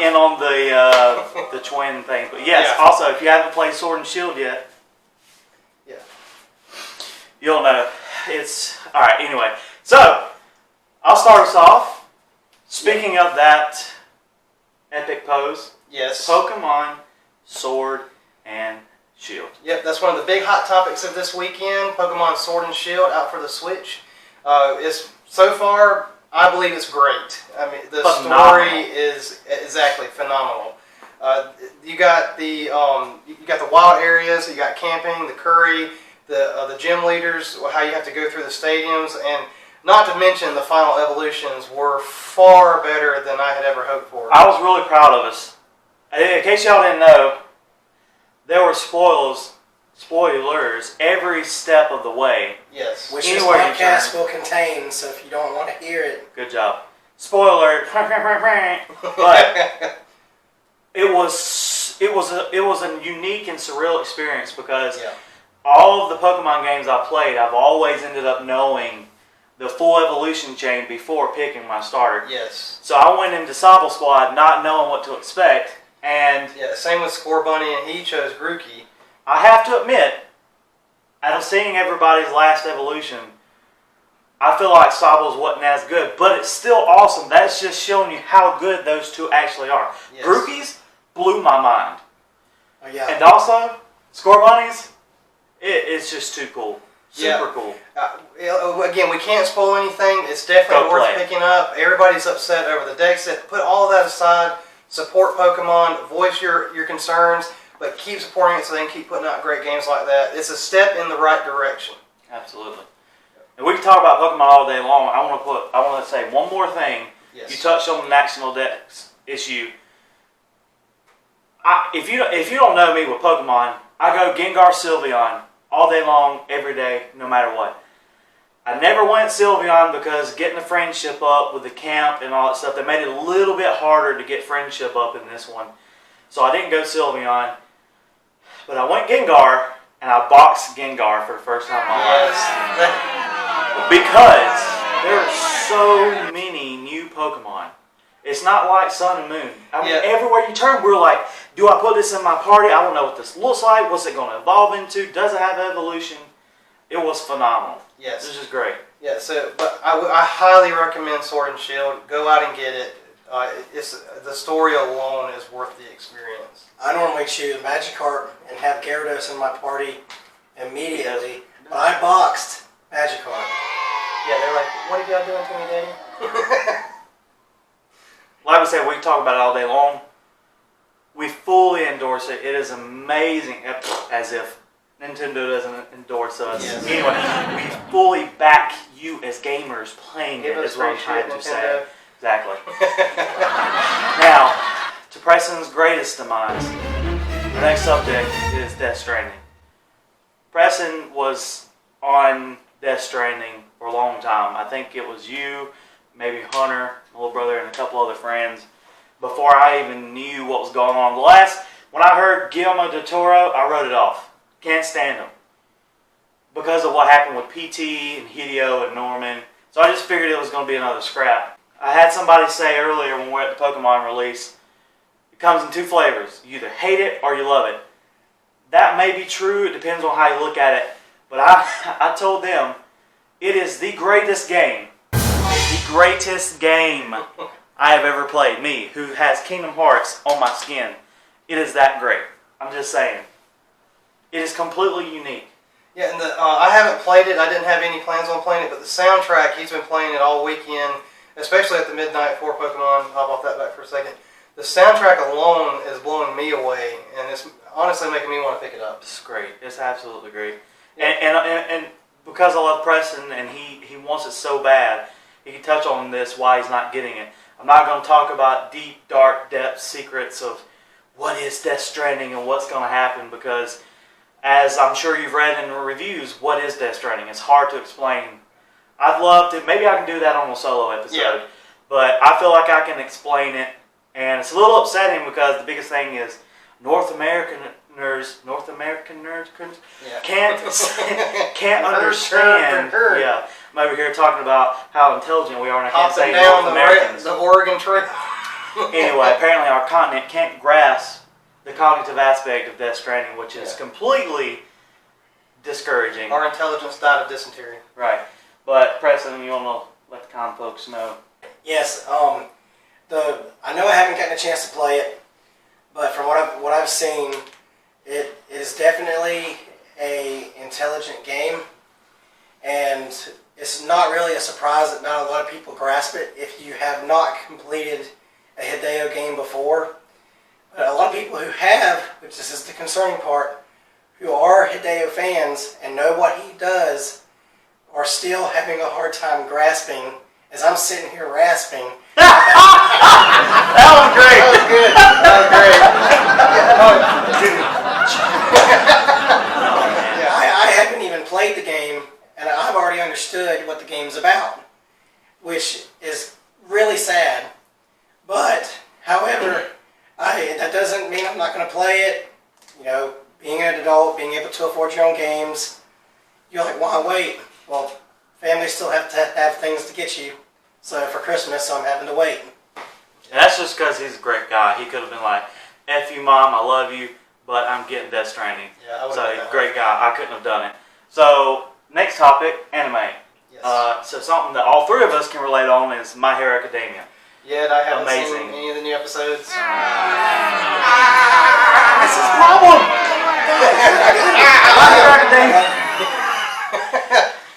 and on the twin thing. But yes, also if you haven't played Sword and Shield yet, you'll know. It's all right. Anyway, so I'll start us off. Speaking of that epic pose, Pokemon Sword and Shield. Yep, that's one of the big hot topics of this weekend. Pokemon Sword and Shield out for the Switch. It's so far, I believe it's great. I mean, the story is exactly phenomenal. You got the wild areas, you got camping, the curry, the gym leaders, how you have to go through the stadiums, and not to mention the final evolutions were far better than I had ever hoped for. I was really proud of us. In case y'all didn't know, there were spoilers every step of the way. Yes. Which this podcast will contain, so if you don't want to hear it. Good job. Spoiler. But it was a unique and surreal experience because all of the Pokemon games I played, I've always ended up knowing the full evolution chain before picking my starter. Yes. So I went into Sobble Squad not knowing what to expect. And same with Scorbunny, and he chose Grookey. I have to admit, out of seeing everybody's last evolution, I feel like Sobble's wasn't as good, but it's still awesome. That's just showing you how good those two actually are. Yes. Grookey's blew my mind. Oh, yeah. And also, Scorbunny's, it's just too cool. Super cool. Again, we can't spoil anything. It's definitely worth picking up. Everybody's upset over the deck set. Put all of that aside. Support Pokemon. Voice your concerns. But keep supporting it so they can keep putting out great games like that. It's a step in the right direction. Absolutely. And we can talk about Pokemon all day long. I want to say one more thing. Yes. You touched on the National Dex issue. If you don't know me with Pokemon, I go Gengar Sylveon all day long, every day, no matter what. I never went Sylveon because getting the friendship up with the camp and all that stuff, they made it a little bit harder to get friendship up in this one. So I didn't go Sylveon. But I went Gengar, and I boxed Gengar for the first time in my life. Because there are so many new Pokemon. It's not like Sun and Moon. I mean, everywhere you turn, we're like, do I put this in my party? I don't know what this looks like. What's it going to evolve into? Does it have evolution? It was phenomenal. Yes. This is great. Yeah, but I highly recommend Sword and Shield. Go out and get it. The story alone is worth the experience. I normally choose Magikarp and have Gyarados in my party immediately, but I boxed Magikarp. Yeah, they're like, what are y'all doing to me, Daddy? Like I said, we can talk about it all day long. We fully endorse it. It is amazing, as if Nintendo doesn't endorse us. Yes. Anyway, we fully back you as gamers playing it, is what I'm trying to say. Exactly. Now, to Preston's greatest demise, the next subject is Death Stranding. Preston was on Death Stranding for a long time. I think it was you, maybe Hunter, my little brother, and a couple other friends, before I even knew what was going on. When I heard Guillermo del Toro, I wrote it off. Can't stand him. Because of what happened with PT and Hideo and Norman. So I just figured it was going to be another scrap. I had somebody say earlier when we were at the Pokemon release, it comes in two flavors. You either hate it or you love it. That may be true. It depends on how you look at it. But I told them, it is the greatest game. The greatest game I have ever played. Me, who has Kingdom Hearts on my skin. It is that great. I'm just saying. It is completely unique. Yeah, and I haven't played it. I didn't have any plans on playing it, but the soundtrack, he's been playing it all weekend, especially at the midnight for Pokemon. I'll pop that back for a second. The soundtrack alone is blowing me away, and it's honestly making me want to pick it up. It's great. It's absolutely great. And because I love Preston, and he wants it so bad, he can touch on this, why he's not getting it. I'm not going to talk about deep, dark, depth secrets of what is Death Stranding and what's going to happen, because as I'm sure you've read in the reviews, what is Death Stranding? It's hard to explain. I'd love to, maybe I can do that on a solo episode, but I feel like I can explain it, and it's a little upsetting because the biggest thing is North American nerds can't understand. Yeah, I'm over here talking about how intelligent we are, and I can't say North Americans. The Oregon Trail. Anyway, apparently our continent can't grasp the cognitive aspect of Death Stranding, which is completely discouraging. Our intelligence died of dysentery. Right. But Preston, you want to let the con folks know? Yes. I know I haven't gotten a chance to play it, but from what I've seen, it is definitely a intelligent game, and it's not really a surprise that not a lot of people grasp it if you have not completed a Hideo game before. But a lot of people who have, which this is the concerning part, who are Hideo fans and know what he does, are still having a hard time grasping, as I'm sitting here rasping. That was great. That was good. That was great. I haven't even played the game, and I've already understood what the game's about, which is really sad. But, however, that doesn't mean I'm not going to play it. You know, being an adult, being able to afford your own games, you're like, why wait? Well, families still have to have things to get you. So for Christmas, so I'm having to wait. That's just because he's a great guy. He could have been like, F you, Mom, I love you, but I'm getting Death Stranding. Yeah, I would so, have great guy. I couldn't have done it. So, next topic, anime. Yes. So something that all three of us can relate on is My Hero Academia. Yet I haven't Amazing. seen any of the new episodes. This is a problem! My Hero Academia.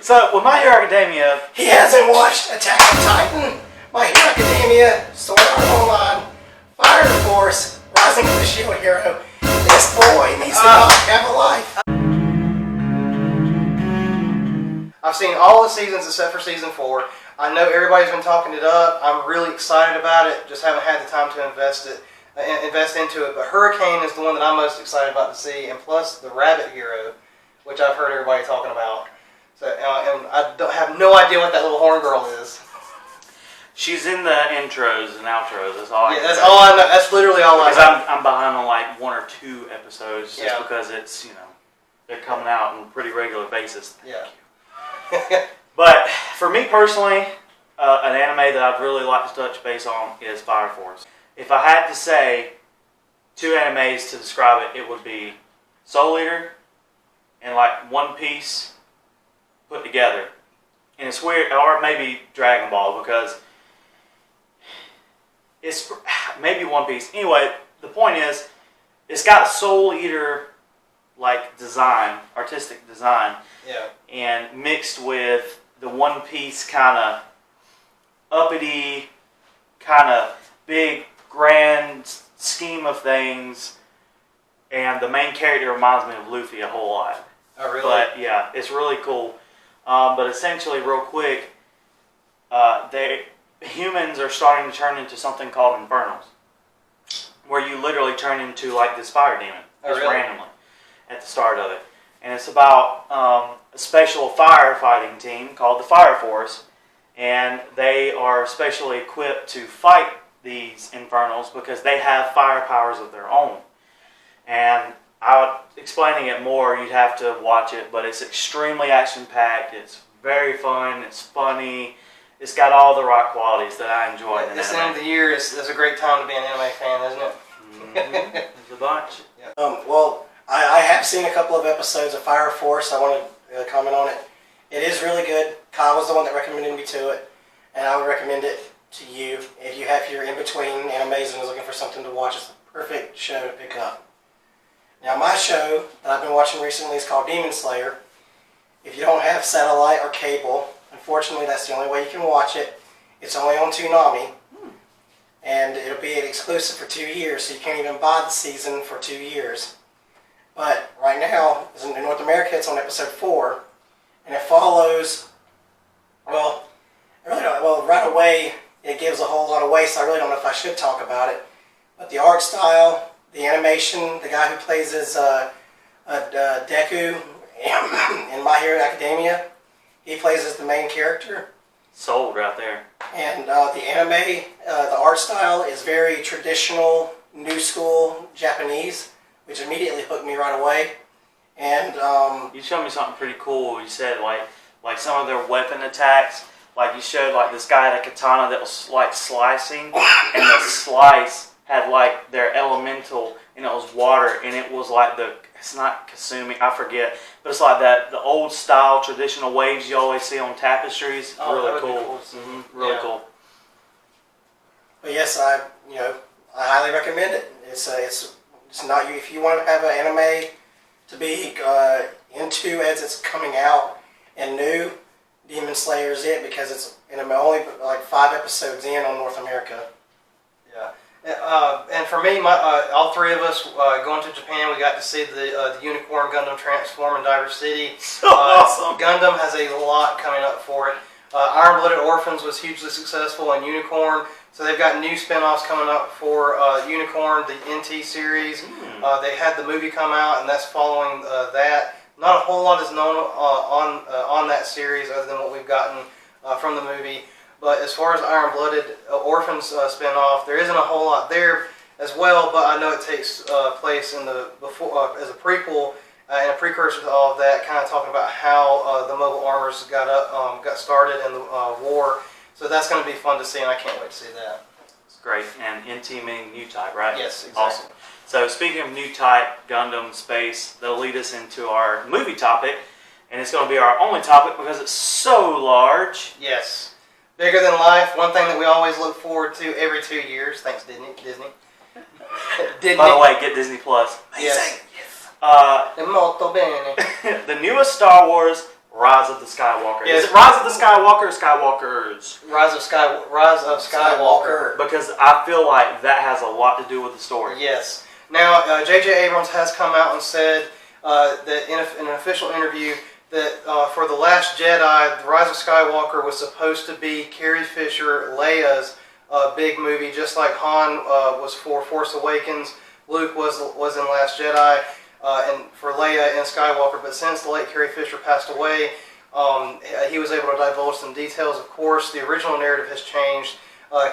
So, with My Hero Academia, He hasn't watched Attack on Titan, My Hero Academia, Sword Art Online, Fire Force, Rising of the Shield Hero. This boy needs to not have a life. I've seen all the seasons except for season 4. I know everybody's been talking it up. I'm really excited about it. Just haven't had the time to invest into it. But Hurricane is the one that I'm most excited about to see, and plus the Rabbit Hero, which I've heard everybody talking about. So, and I have no idea what that little horn girl is. she's in the intros and outros. That's all. Yeah, that's all I know. That's literally all I know. Because I'm behind on like 1 or 2 episodes, just Yeah. because it's they're coming out on a pretty regular basis. Yeah. But for me personally, an anime that I'd really like to touch base on is Fire Force. If I had to say 2 animes to describe it, it would be Soul Eater and like One Piece put together. And it's weird, or maybe Dragon Ball, because it's maybe One Piece. Anyway, the point is, it's got Soul Eater like design, artistic design, Yeah. and mixed with the One Piece kind of uppity, kind of big, grand scheme of things, and the main character reminds me of Luffy a whole lot. Oh, really? But yeah, it's really cool. But essentially, real quick, humans are starting to turn into something called infernals, where you literally turn into like this fire demon, just really? randomly at the start of it. And it's about a special firefighting team called the Fire Force, and they are specially equipped to fight these infernals because they have fire powers of their own. And explaining it more, you'd have to watch it, but it's extremely action-packed. It's very fun. It's funny. It's got all the right qualities that I enjoy. At this end of the year, it's a great time to be an anime fan, isn't it? Mm-hmm. There's a bunch. Yeah. Well, I have seen a couple of episodes of Fire Force. I want to comment on it. It is really good. Kyle was the one that recommended me to it, and I would recommend it to you. If you're in between animes and is looking for something to watch, it's the perfect show to pick up. Now, my show that I've been watching recently is called Demon Slayer. If you don't have satellite or cable, unfortunately, that's the only way you can watch it. It's only on Toonami, and it'll be an exclusive for 2 years, so you can't even buy the season for 2 years. But right now, in North America, it's on episode 4, and it follows, right away, it gives a whole lot away, so I really don't know if I should talk about it. But the art style, the animation, the guy who plays as Deku in My Hero Academia, he plays as the main character. Sold right there. And the anime, the art style is very traditional, new school Japanese, which immediately hooked me right away. And You showed me something pretty cool. You said like some of their weapon attacks, Like you showed, like this guy had a katana that was like slicing, and the slice had like their elemental, and it was water, and it was like it's not Kasumi, I forget, but it's like the old style traditional waves you always see on tapestries. Oh, really cool. Really yeah. cool. But yes, I highly recommend it. It's not you if you want to have an anime to be into as it's coming out and new. Demon Slayer is it because it's only like 5 episodes in on North America. Yeah. And for me, all three of us going to Japan, we got to see the Unicorn Gundam transform in Diver City. Awesome. Gundam has a lot coming up for it. Iron Blooded Orphans was hugely successful in Unicorn, so they've got new spin-offs coming up for Unicorn, the NT series. They had the movie come out, and that's following that. Not a whole lot is known on that series other than what we've gotten from the movie. But as far as Iron Blooded Orphans spin-off, there isn't a whole lot there as well. But I know it takes place in the as a prequel and a precursor to all of that, kind of talking about how the mobile armors got started in the war. So that's going to be fun to see, and I can't wait to see that. It's great. And NT meaning new type, right? Yes, exactly. Awesome. So speaking of new type, Gundam, space, that'll lead us into our movie topic. And it's going to be our only topic because it's so large. Yes. Bigger than life. One thing that we always look forward to every 2 years. Thanks, Disney. By the way, get Disney Plus. Yes. Molto bene. The newest Star Wars, Rise of the Skywalker. Yes. Is it Rise of the Skywalker or Skywalkers? Rise of Skywalker. Because I feel like that has a lot to do with the story. Yes. Now, J.J. Abrams has come out and said that in an official interview that for The Last Jedi, The Rise of Skywalker was supposed to be Carrie Fisher, Leia's big movie, just like Han was for Force Awakens, Luke was in Last Jedi, and for Leia in Skywalker. But since the late Carrie Fisher passed away, he was able to divulge some details. Of course, the original narrative has changed.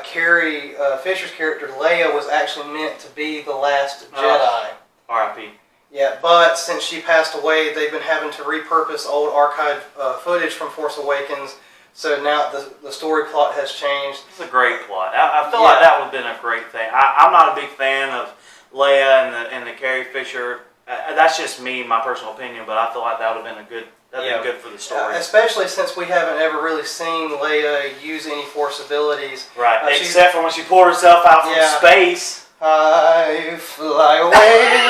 Carrie Fisher's character, Leia, was actually meant to be the last Jedi. R.I.P. Yeah, but since she passed away, they've been having to repurpose old archived footage from Force Awakens. So now the story plot has changed. It's a great plot. I feel like that would have been a great thing. I'm not a big fan of Leia and the Carrie Fisher. That's just me, my personal opinion, but I feel like that would have been a good. That'd be good for the story. Especially since we haven't ever really seen Leia use any Force abilities. Right, except for when she pulled herself out from space. I fly away.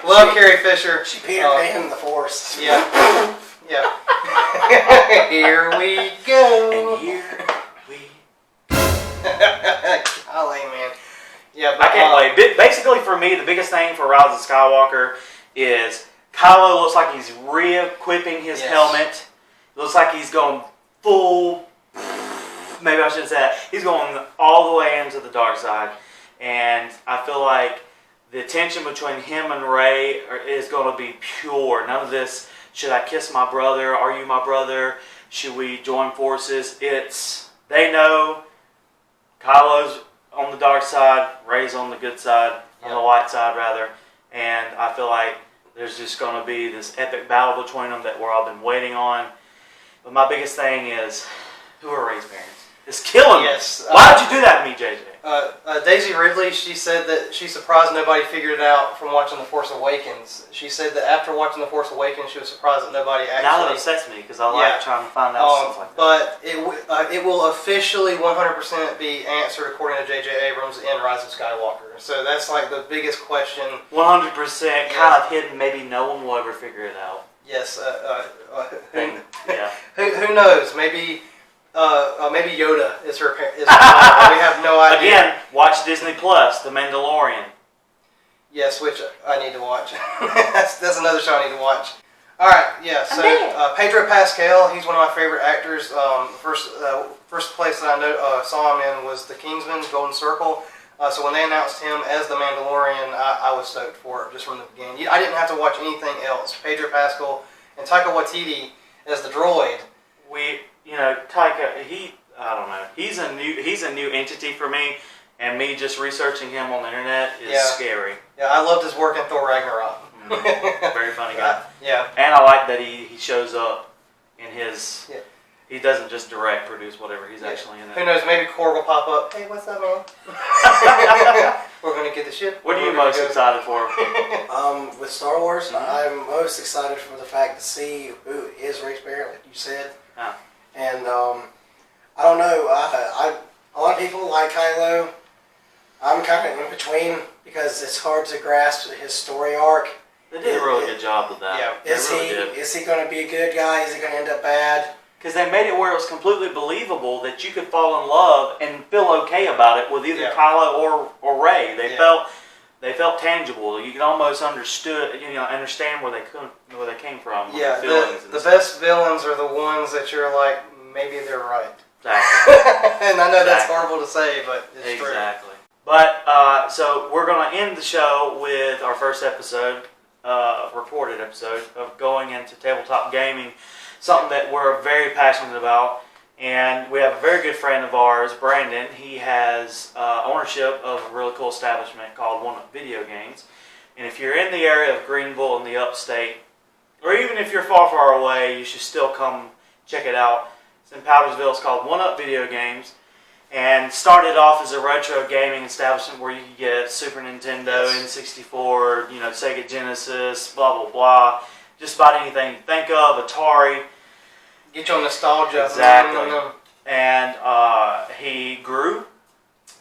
Love Carrie Fisher. She Peter Pan in the Force. Yeah. Here we go. And here we golly, man. Yeah, but, I can't wait. Basically, for me, the biggest thing for Rise of Skywalker is Kylo looks like he's re-equipping his helmet. Looks like he's going full. Maybe I shouldn't say that. He's going all the way into the dark side, and I feel like the tension between him and Rey is going to be pure. None of this. Should I kiss my brother? Are you my brother? Should we join forces? They know Kylo's on the dark side, Rey's on the good side, on the light side rather, and I feel like there's just going to be this epic battle between them that we're all been waiting on. But my biggest thing is, who are Rey's parents? It's killing me. Why did you do that to me, JJ? Daisy Ridley, she said that she's surprised nobody figured it out from watching The Force Awakens. She said that after watching The Force Awakens, she was surprised that nobody actually... Now that upsets me, because I like trying to find out stuff like that. But it will officially 100% be answered according to J.J. Abrams in Rise of Skywalker. So that's like the biggest question. 100% kind of hidden, maybe no one will ever figure it out. Yes. Yeah. Who knows? Maybe Yoda is her parent. We have no idea. Again, watch Disney Plus, The Mandalorian. Yes, which I need to watch. that's another show I need to watch. All right, yeah. So Pedro Pascal, he's one of my favorite actors. First place that I saw him in was The Kingsman, Golden Circle. So when they announced him as the Mandalorian, I was stoked for it just from the beginning. I didn't have to watch anything else. Pedro Pascal and Taika Waititi as the droid. Taika, I don't know. He's a new entity for me, and me just researching him on the internet is scary. Yeah, I loved his work in Thor Ragnarok. Very funny guy. Yeah. And I like that he shows up in his. Yeah. He doesn't just direct produce whatever. He's actually in it. Who knows? Maybe Core will pop up. Hey, what's up, man? We're gonna get the ship. What are you most excited for? With Star Wars, I'm most excited for the fact to see who is Rex Barrett, like you said. Yeah. And I don't know. A lot of people like Kylo. I'm kind of in between because it's hard to grasp his story arc. They did a really good job with that. Yeah. Is he going to be a good guy? Is he going to end up bad? Because they made it where it was completely believable that you could fall in love and feel okay about it with either Kylo or Rey. They felt tangible. You could almost understand where they came from. Yeah, the best villains are the ones that you're like, maybe they're right. Exactly. And I know that's horrible to say, but it's true. Exactly. But so we're going to end the show with our first episode, recorded episode of going into tabletop gaming. Something that we're very passionate about, and we have a very good friend of ours, Brandon. He has ownership of a really cool establishment called One Up Video Games. And if you're in the area of Greenville in the upstate, or even if you're far, far away, you should still come check it out. It's in Powdersville. It's called One Up Video Games, and started off as a retro gaming establishment where you could get Super Nintendo, N64, Sega Genesis, blah blah blah. Just about anything you think of, Atari. Get your nostalgia. Exactly. And he grew,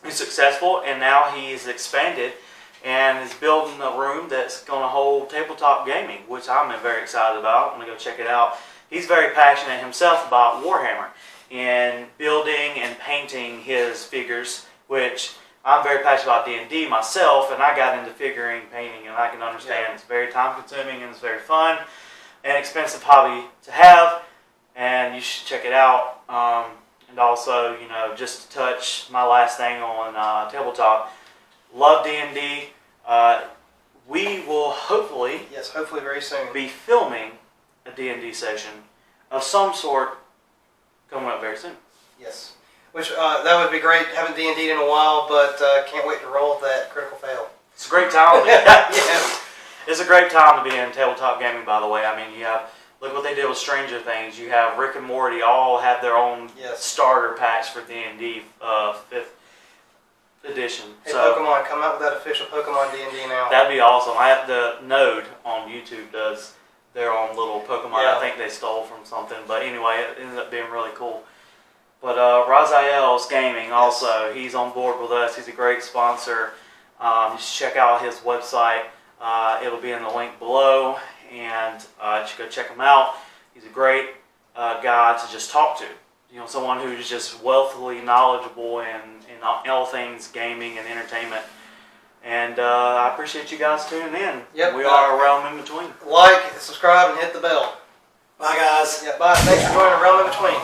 he's successful, and now he's expanded and is building a room that's going to hold tabletop gaming, which I'm very excited about. I'm going to go check it out. He's very passionate himself about Warhammer and building and painting his figures, which I'm very passionate about D&D myself, and I got into figuring, painting, and I can understand it's very time-consuming and it's very fun and expensive hobby to have, and you should check it out. And also, just to touch my last thing on tabletop, love D&D. We will hopefully, hopefully very soon, be filming a D&D session of some sort coming up very soon. Yes. Which, that would be great. Haven't D&D'd in a while, but can't wait to roll that critical fail. It's a great time. Yes. It's a great time to be in tabletop gaming, by the way. I mean, look what they did with Stranger Things. You have Rick and Morty all have their own starter packs for D&D 5th edition. Hey, so, Pokemon, come out with that official Pokemon D&D now. That'd be awesome. The Node on YouTube does their own little Pokemon. I think they stole from something. But anyway, it ended up being really cool. But RazaelsRevengeGaming also, he's on board with us. He's a great sponsor. You should check out his website. It'll be in the link below, and you should go check him out. He's a great guy to just talk to. Someone who's just wealthily knowledgeable in all things gaming and entertainment. And I appreciate you guys tuning in. Yep, we are a Realm in Between. Like, subscribe, and hit the bell. Bye, guys. Yeah, bye. Thanks for joining Realm in Between.